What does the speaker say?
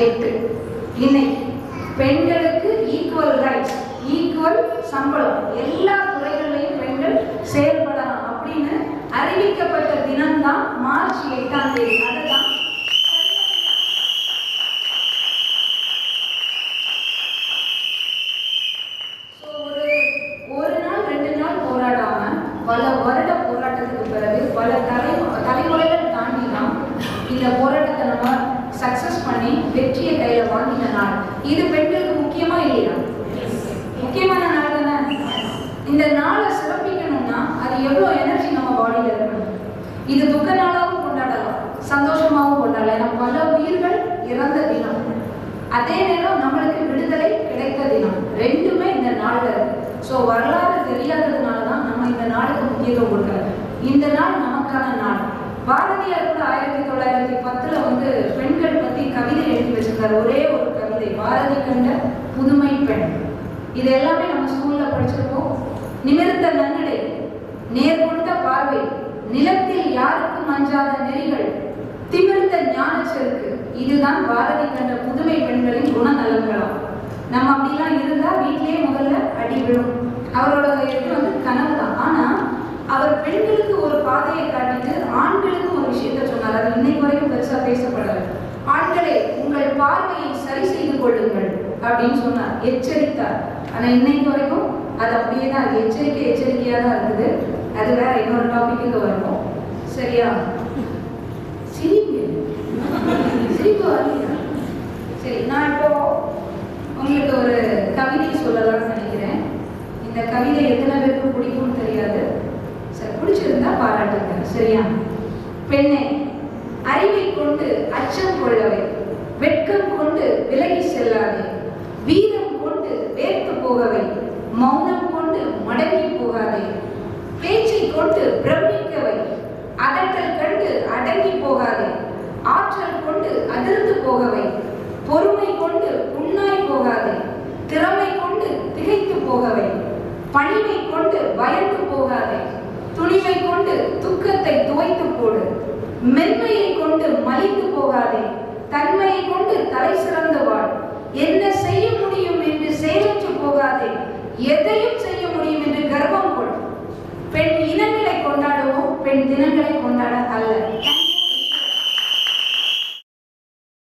இன்னைக்கு பெண்களுக்கு equal rights, equal சம்பளம், எல்லா துறைகளிலையும் பெண்கள் செயல்படலாம் அப்படின்னு அறிவிக்கப்பட்ட தினம்தான் மார்ச் 8ஆம் தேதி. அதுதான் ஒரு நாள் 2 நாள் போராடாம பல வருட போராட்டத்துக்கு பிறகு பல தலைமுறைகள் தாண்டி தான் இந்த போராட்டத்தை நம்ம சக்சஸ் பண்ணி வெற்றியை கையில வாங்கின நாள். இது பெண்களுக்கு முக்கியமா இல்லையா? முக்கியமான நாள் தானே. இந்த நாளை சிறப்பிக்கணும்னா அது எவ்வளவு எனர்ஜி நம்ம பாடியில இருக்கணும். இது துக்க நாளாகவும் கொண்டாடலாம், சந்தோஷமாகவும் கொண்டாடலாம். ஏன்னா பல உயிர்கள் இறந்த தினம், அதே நேரம் நம்மளுக்கு விடுதலை கிடைத்த தினம், ரெண்டுமே இந்த நாள்ல இருக்கு. ஸோ வரலாறு தெரியாததுனால தான் நம்ம இந்த நாளுக்கு முக்கியத்துவம் கொடுக்கல. இந்த நாள் நமக்கான நாள். பாரதியார் கூட 1910 பெண்கள் பத்தி கவிதை எழுதி வச்சிருக்காரு. ஒரே ஒரு கவிதை, பாரதி கண்ட புதுமை பெண். இது எல்லாமே நம்ம ஸ்கூல்ல படிச்சிருக்கோம். நிமிர்ந்த நன்னடை, நேர்கொண்ட பார்வை, நிலத்தில் யாருக்கும் அஞ்சாத நெறிகள், திமிர்ந்த ஞான செருக்கு, இதுதான் பாரதி கண்ட புதுமை பெண்களின் குணநலன்களாம். நம்ம அப்படிலாம் இருந்தா வீட்டிலேயே முதல்ல அடி விழும். அவரோட கனவு தான். ஆனா அவர் பெண்களுக்கு ஒரு பாதையை காட்டிட்டு ஆண்களுக்கு ஒரு விஷயத்த சொன்னார். அது இன்னைக்கு வரைக்கும் பெருசா பேசப்படல. ஆண்களே, உங்கள் பார்வையை சரி செய்து கொள்ளுங்கள் அப்படின்னு சொன்னார், எச்சரித்தார். ஆனா இன்னைக்கு வரைக்கும் அது அப்படியே தான் இருக்கு. எச்சரிக்கையா தான் இருக்குது. அது வேற இன்னொரு டாபிக்கு வரணும். சரியா? சிரிப்பு வரலையா? சரி, நான் இப்போ உங்களுக்கு ஒரு கவிதை சொல்லலாம்னு நினைக்கிறேன். இந்த கவிதை எத்தனை பேருக்கு பிடிக்கும்னு தெரியாது. சரி, பிடிச்சிருந்தா பாராட்டுங்க. சரியா? பெண்ணே, அறிவை கொண்டு அச்சம் கொள்ளவே, வெட்கம் கொண்டு விலகி செல்லாதே, வீரம் கொண்டு வேர்த்து போகவே, மௌனம் கொண்டு மடங்கி போகாதே, பேச்சை கொண்டு பிரமிக்கவை, அதட்டல் கண்டு அடங்கி போகாதே, ஆற்றல் கொண்டு அதிர்ந்து போகவை, பொறுமை கொண்டு புண்ணாய் போகாதே, திறமை கொண்டு திகைத்து போகவை, பணிவை கொண்டு பயந்து போகாதே, துணிவை கொண்டு துக்கத்தை துவைத்து போடு, மென்மையை கொண்டு மலிந்து போகாதே, தன்மையை கொண்டு தலை சிறந்து வாழ், என்ன செய்யும்